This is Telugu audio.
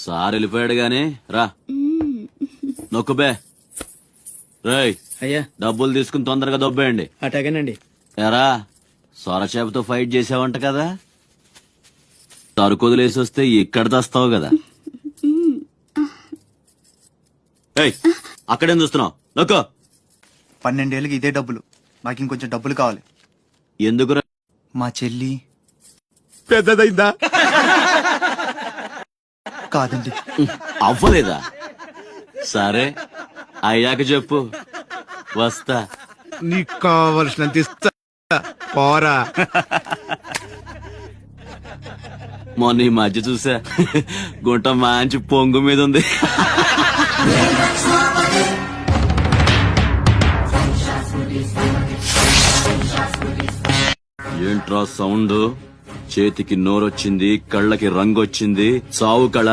సార్ వెళ్ళిపోయాడు గాని రా నొక్కుబే. రేయ్ అయ్యా డబ్బులు తీసుకుని తొందరగా దొబ్బేయండి. అటగనండి. ఎరా సొరచేపతో ఫైట్ చేసావంట కదా, తరుకొదిలేసి వస్తే ఇక్కడ తెస్తావు కదా. ఏయ్ అక్కడేం చూస్తున్నావు, నొక్కో. 12 ఏళ్ళకి ఇదే డబ్బులు, నాకు ఇంకొంచెం డబ్బులు కావాలి. ఎందుకురా? మా చెల్లి పెద్దదైందా? కాదండి. అవ్వలేదా? సరే అయ్యాక చెప్పు, వస్తా. నీకు కావలసినంత ఇస్తా, పోరా. మొన్న ఈ మధ్య చూసా, గుంట మంచి పొంగు మీద ఉంది. ఏంట్రా సౌండ్? చేతికి నోరొచ్చింది, కళ్ళకి రంగొచ్చింది, సావు కళ.